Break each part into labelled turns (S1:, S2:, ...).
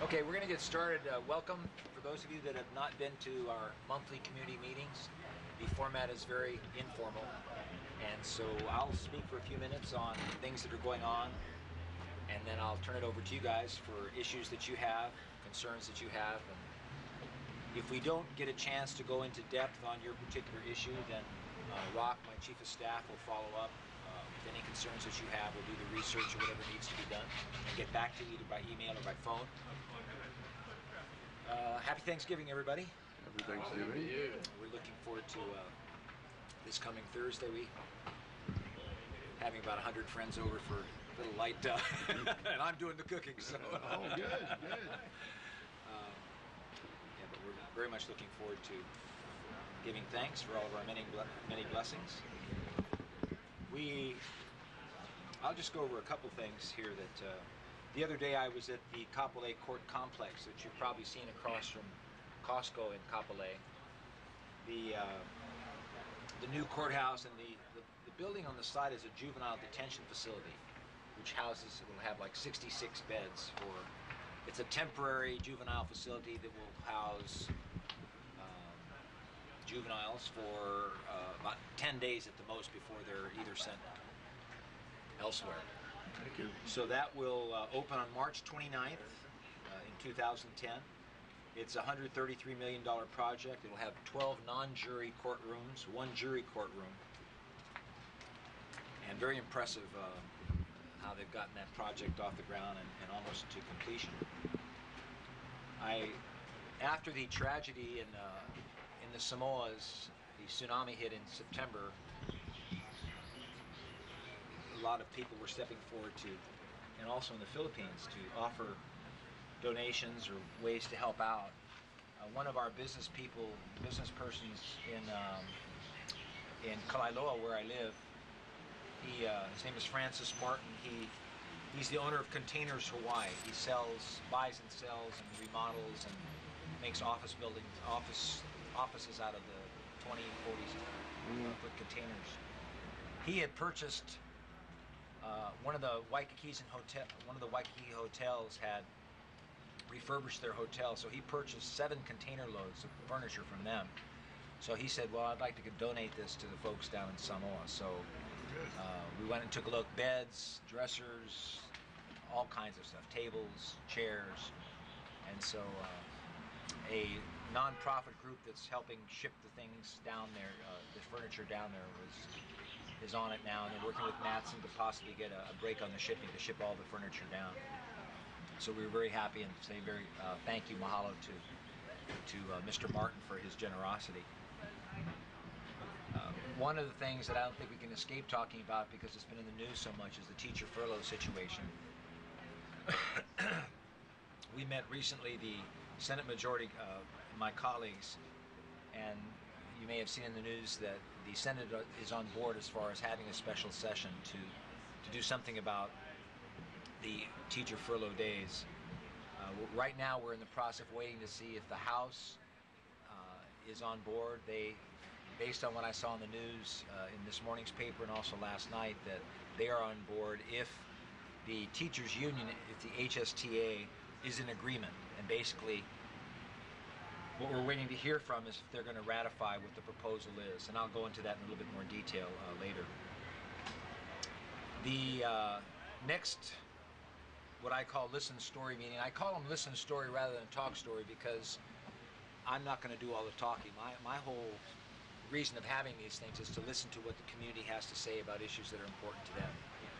S1: Okay, we're going to get started. Welcome for those of you that have not been to our monthly community meetings. The format is very informal, and so I'll speak for a few minutes on things that are going on, and then I'll turn it over to you guys for issues that you have, concerns that you have. And if we don't get a chance to go into depth on your particular issue, then Rock, my chief of staff, will follow up with any concerns that you have. We'll do the research or whatever needs to be done and get back to you either by email or by phone. Happy Thanksgiving, everybody.
S2: Happy Thanksgiving.
S1: We're looking forward to this coming Thursday. We having about 100 friends over for a little light, and I'm doing the cooking. So.
S2: Oh, good.
S1: Yeah, but we're very much looking forward to giving thanks for all of our many blessings. I'll just go over a couple things here that the other day I was at the Kapolei Court Complex that you've probably seen across from Costco in Kapolei. The new courthouse and the building on the side is a juvenile detention facility, which will have like 66 beds. It's a temporary juvenile facility that will house juveniles for about 10 days at the most before they're either sent elsewhere.
S2: Thank you.
S1: So that will open on March 29th in 2010. It's a $133 million project. It will have 12 non-jury courtrooms, one jury courtroom, and very impressive how they've gotten that project off the ground and almost to completion. After the tragedy in the Samoas, the tsunami hit in September, a lot of people were stepping forward and also in the Philippines, to offer donations or ways to help out. One of our business persons in Kalaeloa, where I live, his name is Francis Martin. He's the owner of Containers Hawaii. He buys and sells and remodels and makes office buildings, offices out of the 20 and 40 foot containers. He had purchased one of the Waikele hotels had refurbished their hotel, so he purchased 7 container loads of furniture from them. So he said, well, I'd like to donate this to the folks down in Samoa. So we went and took a look. Beds, dressers, all kinds of stuff, tables, chairs. And so a non-profit group that's helping ship the things down there, the furniture down there, is on it now, and they're working with Matson to possibly get a break on the shipping to ship all the furniture down. So we were very happy and say very thank you, mahalo to Mr. Martin for his generosity. One of the things that I don't think we can escape talking about because it's been in the news so much is the teacher furlough situation. We met recently, the Senate majority, my colleagues, and you may have seen in the news that the Senate is on board as far as having a special session to do something about the teacher furlough days. Right now we're in the process of waiting to see if the House is on board. Based on what I saw in the news in this morning's paper and also last night, that they are on board if the teachers union, if the HSTA is in agreement. And basically what we're waiting to hear from is if they're going to ratify what the proposal is, and I'll go into that in a little bit more detail later. The next, what I call listen story meeting, I call them listen story rather than talk story because I'm not going to do all the talking. My whole reason of having these things is to listen to what the community has to say about issues that are important to them.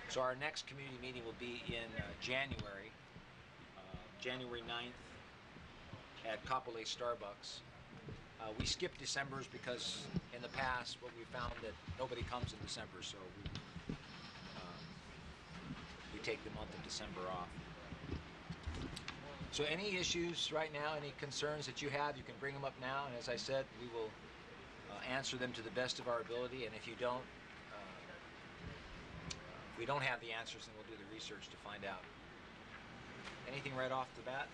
S1: So our next community meeting will be in January 9th at Kapolei Starbucks. We skip December's because in the past what we found that nobody comes in December, so we take the month of December off. So any issues right now, any concerns that you have, you can bring them up now, and as I said, we will answer them to the best of our ability, and if we don't have the answers, then we'll do the research to find out. Anything right off the bat?